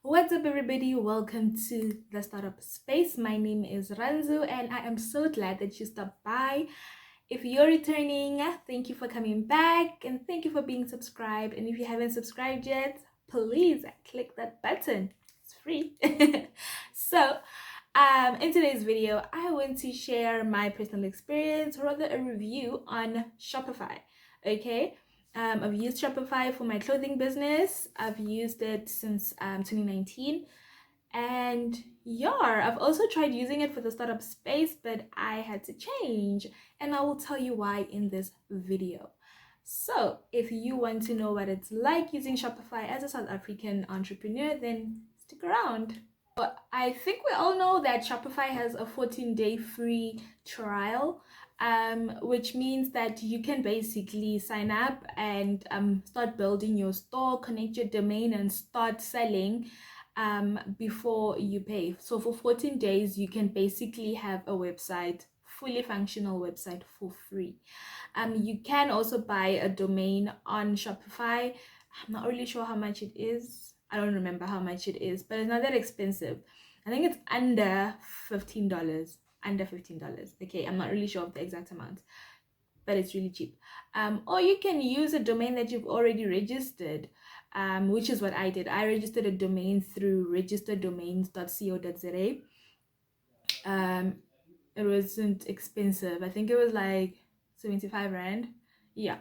What's up, everybody? Welcome to the Startup Space. My name is Ranzu, and I am so glad that you stopped by. If you're returning, thank you for coming back, and thank you for being subscribed. And if you haven't subscribed yet, please click that button. It's free. In today's video, I want to share my personal experience, or rather a review on Shopify. Okay. I've used Shopify for my clothing business. I've used it since 2019. And yeah, I've also tried using it for the startup space, but I had to change. And I will tell you why in this video. So if you want to know what it's like using Shopify as a South African entrepreneur, then stick around. I think we all know that Shopify has a 14-day free trial, which means that you can basically sign up and start building your store, connect your domain, and start selling before you pay. So for 14 days, you can basically have a website, fully functional website for free. You can also buy a domain on Shopify. I'm not really sure how much it is. I don't remember how much it is, but it's not that expensive. I think it's under $15. Under $15. Okay, I'm not really sure of the exact amount, but it's really cheap. Or you can use a domain that you've already registered, which is what I did. I registered a domain through registerdomains.co.za. It wasn't expensive. I think it was like 75 Rand. Yeah.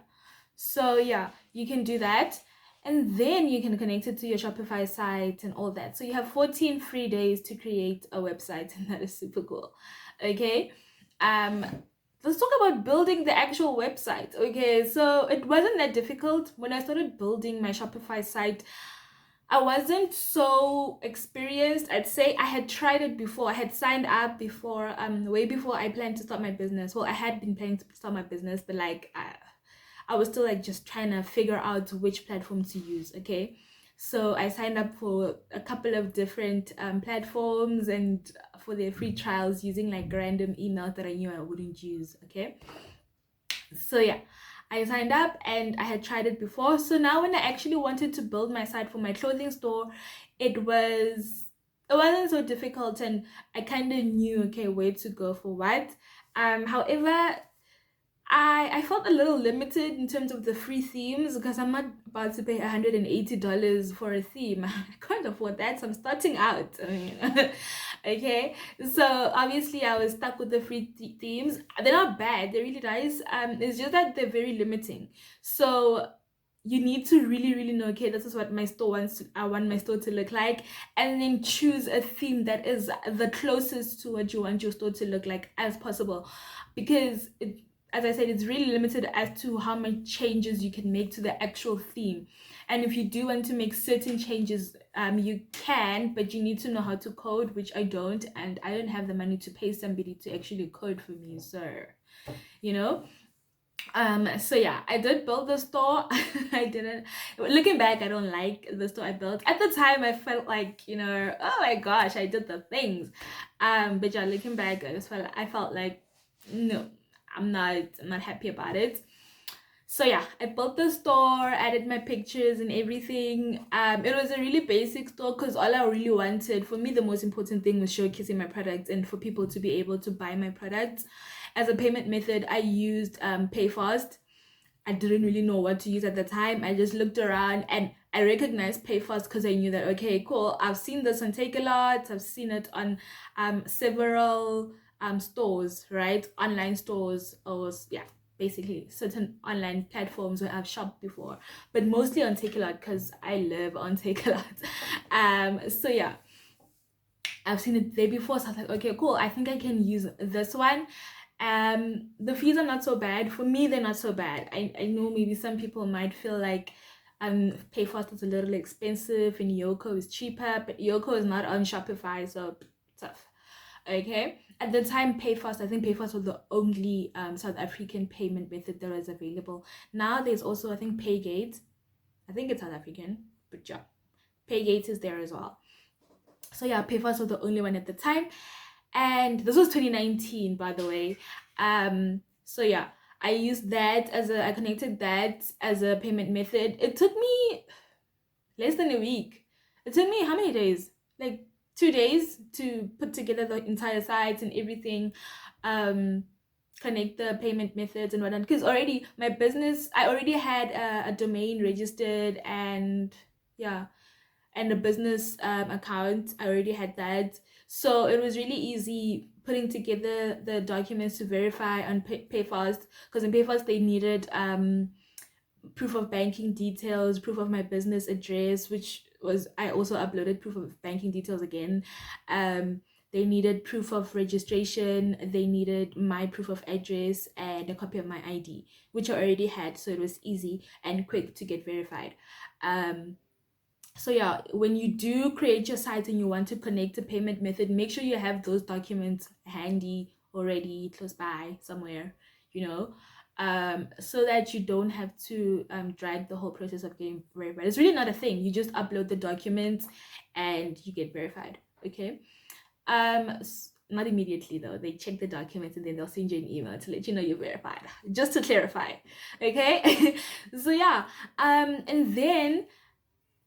So yeah, you can do that. And then you can connect it to your Shopify site and all that. So you have 14 free days to create a website, and that is super cool. Okay. Let's talk about building the actual website. Okay, so it wasn't that difficult. When I started building my Shopify site, I wasn't so experienced. I'd say I had tried it before. I had signed up before, way before I planned to start my business. Well, I had been planning to start my business, but like I was still like just trying to figure out which platform to use. Okay, so I signed up for a couple of different platforms and for their free trials using like random emails that I knew I wouldn't use. Okay, so yeah, I signed up and I had tried it before. So now when I actually wanted to build my site for my clothing store, it wasn't so difficult, and I kind of knew, okay, where to go for what. However, I felt a little limited in terms of the free themes because I'm not about to pay $180 for a theme. I can't afford that, so I'm starting out. I mean, okay. So obviously I was stuck with the free themes. They're not bad, they're really nice. It's just that they're very limiting. So you need to really know, okay, this is what my store wants. I want my store to look like, and then choose a theme that is the closest to what you want your store to look like as possible, because as I said, it's really limited as to how many changes you can make to the actual theme. And if you do want to make certain changes, you can, but you need to know how to code, which I don't, and I don't have the money to pay somebody to actually code for me, so you know. So yeah, I did build the store. I didn't, looking back, I don't like the store I built. At the time I felt like, oh my gosh, I did the things. But yeah, looking back, I felt like, no, I'm not happy about it. So yeah, I built the store, added my pictures and everything. It was a really basic store because all I really wanted, for me, the most important thing was showcasing my products and for people to be able to buy my products. As a payment method, I used PayFast. I didn't really know what to use at the time. I just looked around and I recognized PayFast because I knew that, okay, cool, I've seen this on Takealot, I've seen it on several stores, right? Online stores, or yeah, basically certain online platforms where I've shopped before, but mostly on Takealot because I live on Takealot. So yeah, I've seen it there before, so I was like, okay, cool, I think I can use this one. The fees are not so bad. For me, they're not so bad. I know maybe some people might feel like PayFast is a little expensive and Yoko is cheaper, but Yoko is not on Shopify, so tough. Okay, at the time, PayFast, I think PayFast was the only South African payment method that was available. Now there's also, I think, Paygate. I think it's South African, but yeah, Paygate is there as well. So yeah, PayFast was the only one at the time, and this was 2019, by the way. So yeah, I used that I connected that as a payment method. It took me less than a week. It took me how many days? Like 2 days to put together the entire site and everything, um, connect the payment methods and whatnot. Because already my business, I already had a domain registered, and yeah, and a business account. I already had that, so it was really easy putting together the documents to verify on Payfast. Because in Payfast they needed proof of banking details, proof of my business address, which was, I also uploaded proof of banking details again. They needed proof of registration, they needed my proof of address and a copy of my ID, which I already had, so it was easy and quick to get verified. So yeah, when you do create your site and you want to connect a payment method, make sure you have those documents handy already, close by somewhere, you know, so that you don't have to drag the whole process of getting verified. It's really not a thing. You just upload the documents and you get verified. Okay. Not immediately though. They check the documents and then they'll send you an email to let you know you're verified. Just to clarify. Okay. So yeah. And then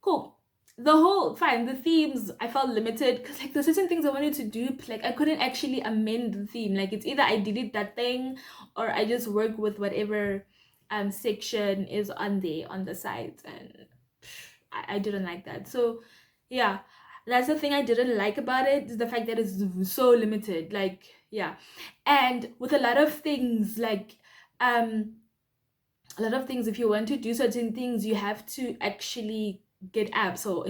cool. The whole fine, the themes I felt limited because like there's certain things I wanted to do, like I couldn't actually amend the theme. Like it's either I delete that thing or I just work with whatever section is on the site, and I didn't like that. So yeah, that's the thing I didn't like about it, is the fact that it's so limited. Like yeah, and with a lot of things, like a lot of things, if you want to do certain things you have to actually get apps or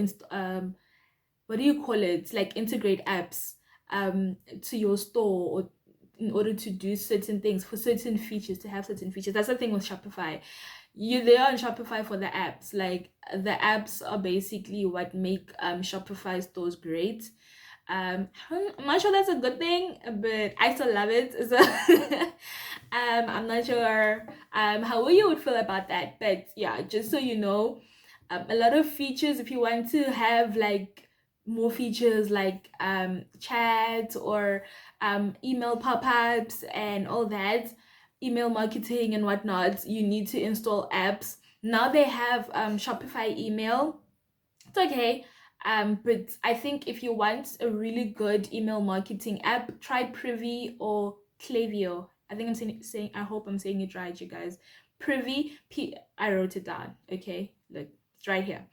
what do you call it, like integrate apps to your store, or in order to do certain things, for certain features, to have certain features. That's the thing with Shopify. You They are on Shopify for the apps. Like the apps are basically what make Shopify stores great. I'm not sure that's a good thing, but I still love it. So I'm not sure how you would feel about that, but yeah, just so you know, a lot of features, if you want to have like more features like chat or email pop-ups and all that, email marketing and whatnot, you need to install apps. Now they have Shopify email. It's okay. But I think if you want a really good email marketing app, try Privy or Klaviyo. I think I'm saying I hope I'm saying it right, you guys. Privy, I wrote it down. Okay, look, it's right here.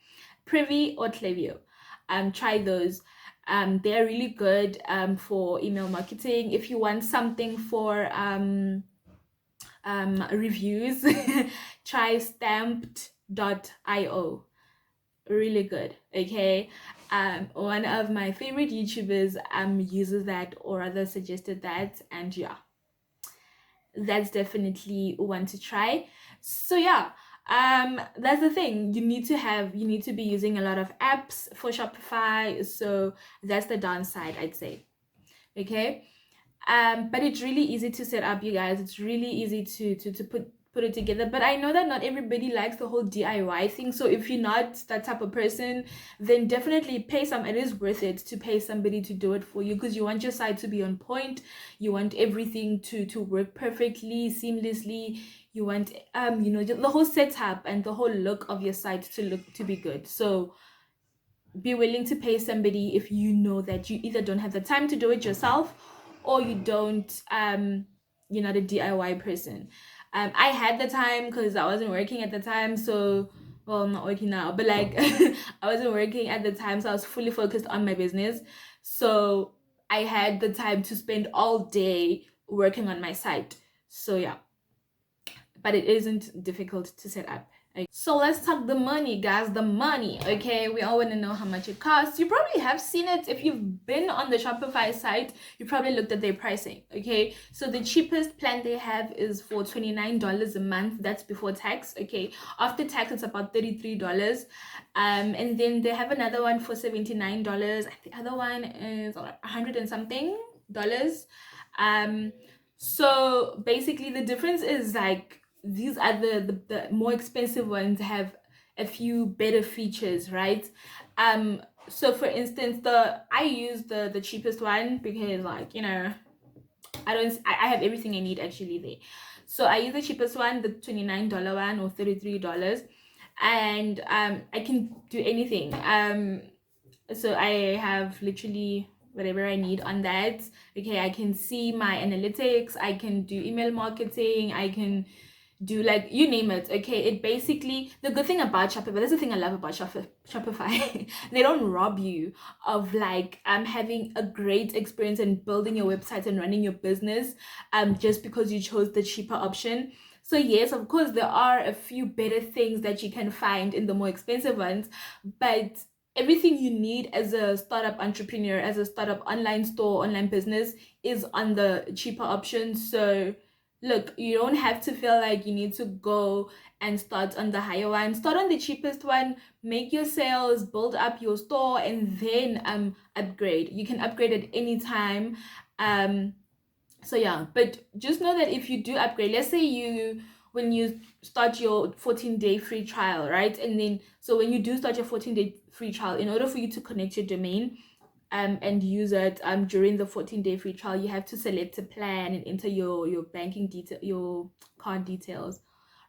Privy or Klaviyo. Try those. They're really good for email marketing. If you want something for reviews, try stamped.io. Really good. Okay. One of my favorite YouTubers uses that, or rather suggested that, and yeah, that's definitely one to try. So yeah, that's the thing. You need to be using a lot of apps for Shopify, so that's the downside, I'd say. Okay. But it's really easy to set up, you guys. It's really easy to put it together. But I know that not everybody likes the whole DIY thing. So if you're not that type of person, then definitely pay some. It is worth it to pay somebody to do it for you, because you want your site to be on point. You want everything to work perfectly, seamlessly. You want the whole setup and the whole look of your site to be good. So be willing to pay somebody if you know that you either don't have the time to do it yourself, or you don't you're not a DIY person. I had the time because I wasn't working at the time, so well, I'm not working now, but like I wasn't working at the time, so I was fully focused on my business. So I had the time to spend all day working on my site. So yeah, but it isn't difficult to set up. So let's talk the money, guys. The money. Okay, we all want to know how much it costs. You probably have seen it. If you've been on the Shopify site, you probably looked at their pricing. Okay, so the cheapest plan they have is for $29 a month. That's before tax. Okay, after tax it's about $33. And then they have another one for $79. The other one is $100 and something dollars. So basically the difference is like, these are the more expensive ones have a few better features, right? So for instance, I use the cheapest one because, like, I have everything I need actually there. So I use the cheapest one, the $29 one, or $33, and I can do anything. So I have literally whatever I need on that. Okay, I can see my analytics, I can do email marketing, I can do like you name it. Okay, it basically, the good thing about Shopify, that's the thing I love about Shopify. They don't rob you of like having a great experience and building your website and running your business just because you chose the cheaper option. So yes, of course there are a few better things that you can find in the more expensive ones, but everything you need as a startup entrepreneur, as a startup online store, online business, is on the cheaper option. So look, you don't have to feel like you need to go and start on the higher one. Start on the cheapest one, make your sales, build up your store, and then upgrade. You can upgrade at any time. So yeah, but just know that if you do upgrade, let's say you, when you start your 14-day free trial, right? And then so when you do start your 14-day free trial, in order for you to connect your domain and use it during the 14-day free trial, you have to select a plan and enter your banking detail, your card details,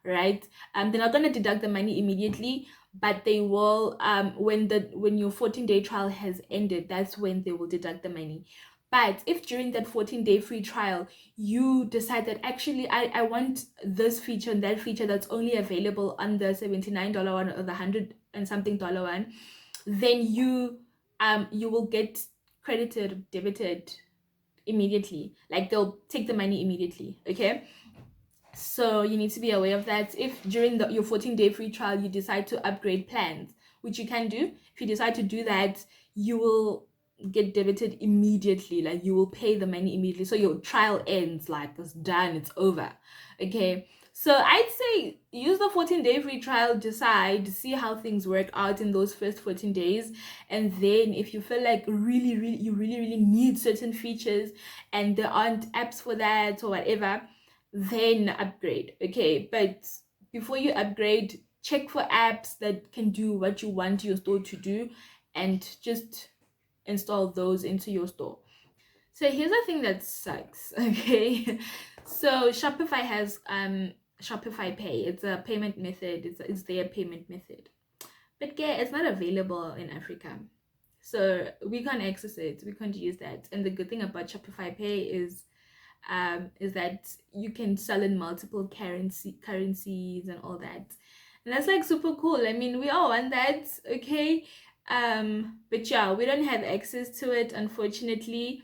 right? They're not going to deduct the money immediately, but they will when your 14-day trial has ended, that's when they will deduct the money. But if during that 14-day free trial you decide that actually I want this feature and that feature that's only available on the $79 one or the $100 and something one, then you will get credited, debited immediately. Like they'll take the money immediately. Okay, so you need to be aware of that. If during your 14-day free trial you decide to upgrade plans, which you can do, if you decide to do that, you will get debited immediately. Like you will pay the money immediately. So your trial ends, like it's done, it's over. Okay. So I'd say use the 14-day free trial, decide, see how things work out in those first 14 days. And then if you feel like you really need certain features and there aren't apps for that or whatever, then upgrade. Okay, but before you upgrade, check for apps that can do what you want your store to do and just install those into your store. So here's the thing that sucks. Okay, so Shopify has Shopify Pay. It's a payment method. It's their payment method, but yeah, it's not available in Africa, so we can't access it, we can't use that. And the good thing about Shopify Pay is that you can sell in multiple currencies and all that, and that's like super cool. I mean, we all want that. Okay, but yeah, we don't have access to it, unfortunately.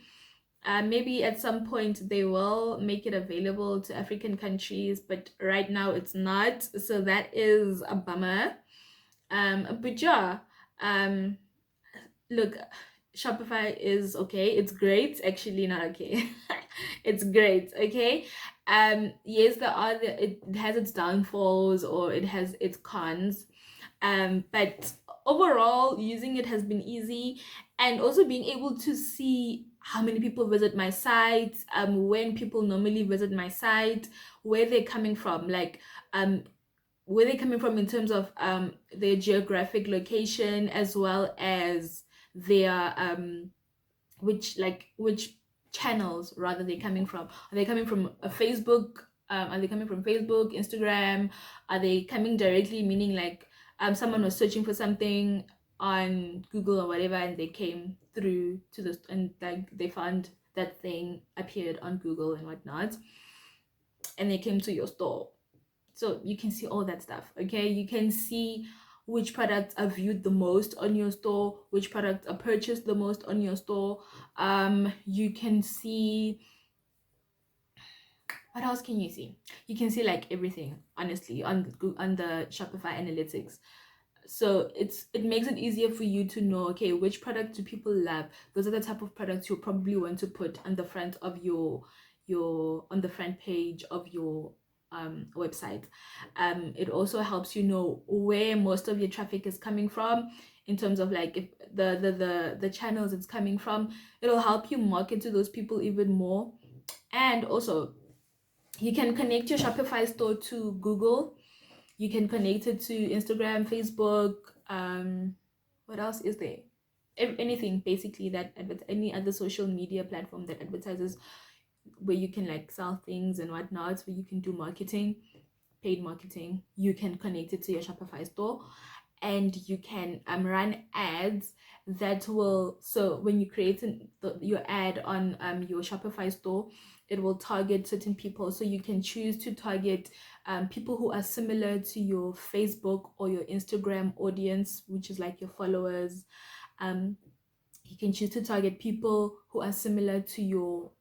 Maybe at some point they will make it available to African countries, but right now it's not, so that is a bummer. But yeah, um look, Shopify is okay, it's great. Actually, not okay. It's great. Okay, yes, it has its downfalls or it has its cons, but overall using it has been easy. And also being able to see how many people visit my site, when people normally visit my site, where they're coming from, like where they're coming from in terms of their geographic location, as well as their which channels rather they're coming from. Are they coming from a Facebook? Are they coming from Facebook, Instagram? Are they coming directly, meaning like someone was searching for something on Google or whatever, and they came through to this, and like they found that thing appeared on Google and whatnot, and they came to your store. So you can see all that stuff. Okay, you can see which products are viewed the most on your store, which products are purchased the most on your store. You can see, what else can you see? You can see like everything, honestly, on the Shopify analytics. So it makes it easier for you to know, okay, which product do people love. Those are the type of products you'll probably want to put on the front of your on the front page of your website. It also helps you know where most of your traffic is coming from, in terms of like if the channels it's coming from. It'll help you market to those people even more. And also you can connect your Shopify store to Google. You can connect it to Instagram, Facebook. What else is there? Anything basically that any other social media platform that advertises, where you can like sell things and whatnot, where you can do marketing, paid marketing. You can connect it to your Shopify store. and you can run ads that will, so when you create your ad on your Shopify store, it will target certain people. So you can choose to target people who are similar to your Facebook or your Instagram audience, which is like your followers. You can choose to target people who are similar to your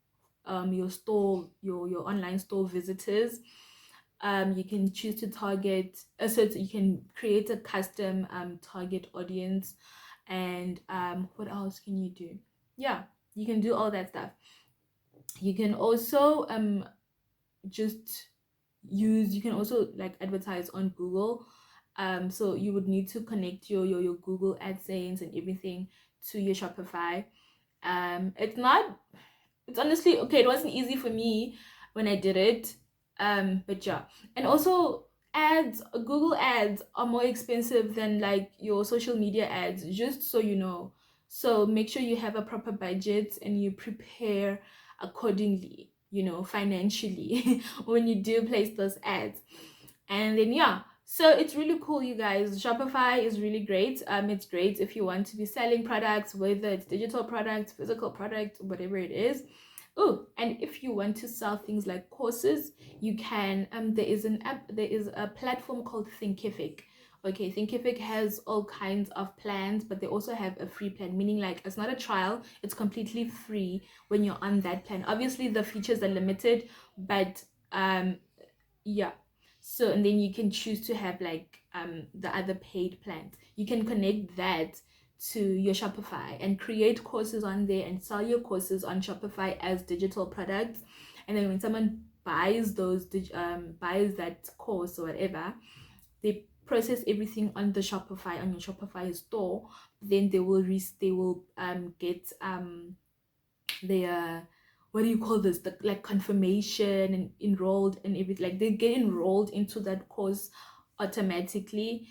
store, your online store visitors. You can choose to target, so you can create a custom target audience. And what else can you do? Yeah, you can do all that stuff. You can also just you can also like advertise on Google. So you would need to connect your Google AdSense and everything to your Shopify. It's honestly okay, it wasn't easy for me when I did it. But yeah. And also Google ads are more expensive than like your social media ads, just so you know. So make sure you have a proper budget and you prepare accordingly, financially when you do place those ads. And then yeah, so it's really cool, you guys. Shopify is really great. It's great if you want to be selling products, whether it's digital products, physical products, whatever it is. Oh, and if you want to sell things like courses, you can. There is an app. There is a platform called Thinkific. Okay, Thinkific has all kinds of plans, but they also have a free plan, meaning like it's not a trial, it's completely free when you're on that plan. Obviously, the features are limited, but yeah. So, and then you can choose to have like the other paid plans. You can connect that to your Shopify and create courses on there and sell your courses on Shopify as digital products. And then when someone buys buys that course or whatever, they process everything on the Shopify, on your Shopify store. Then they will get their, what do you call this, the like confirmation and enrolled and everything. Like they get enrolled into that course automatically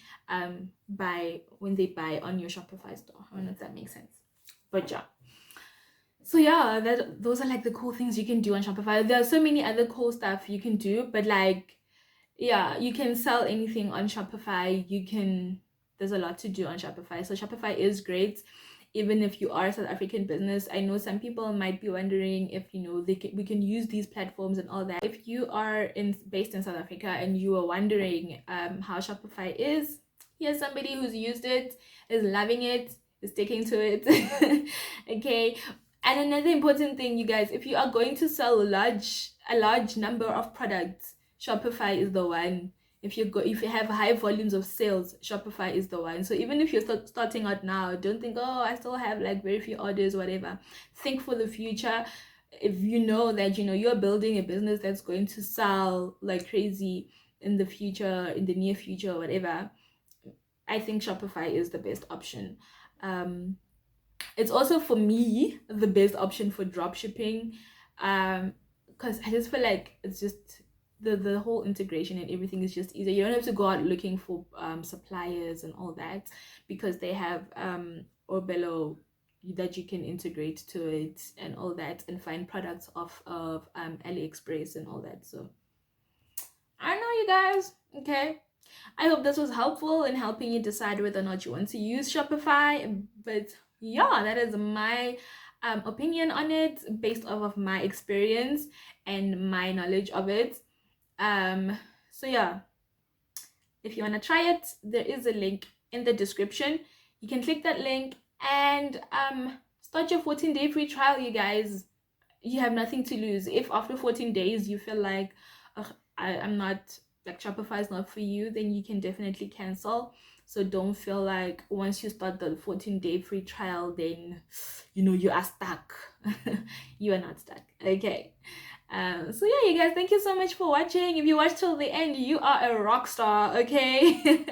by when they buy on your Shopify store. I don't know if that makes sense, but yeah. So yeah, those are like the cool things you can do on Shopify. There are so many other cool stuff you can do, but like, yeah, you can sell anything on Shopify. There's a lot to do on Shopify. So Shopify is great even if you are a South African business. I know some people might be wondering if we can use these platforms and all that. If you are based in South Africa and you are wondering how Shopify is, here's somebody who's used it, is loving it, is sticking to it. Okay. And another important thing, you guys, if you are going to sell a large number of products, Shopify is the one. If you have high volumes of sales, Shopify is the one. So even if you're starting out now, don't think, oh, I still have like very few orders, whatever. Think for the future. If you know that you're building a business that's going to sell like crazy in the future, in the near future, whatever, I think Shopify is the best option. It's also for me the best option for drop shipping, because I just feel like it's just the whole integration and everything is just easier. You don't have to go out looking for suppliers and all that, because they have Orbello that you can integrate to it and all that, and find products off of AliExpress and all that. So I don't know, you guys. Okay, I hope this was helpful in helping you decide whether or not you want to use Shopify. But yeah, that is my opinion on it based off of my experience and my knowledge of it. So yeah, if you want to try it, there is a link in the description. You can click that link and start your 14-day free trial, you guys. You have nothing to lose. If after 14 days you feel like I'm not, like, Shopify is not for you, then you can definitely cancel. So don't feel like once you start the 14-day free trial, then you are stuck. You are not stuck. Okay. So yeah, you guys, thank you so much for watching. If you watched till the end, you are a rock star. Okay.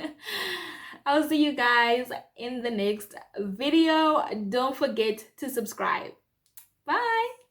I'll see you guys in the next video. Don't forget to subscribe. Bye.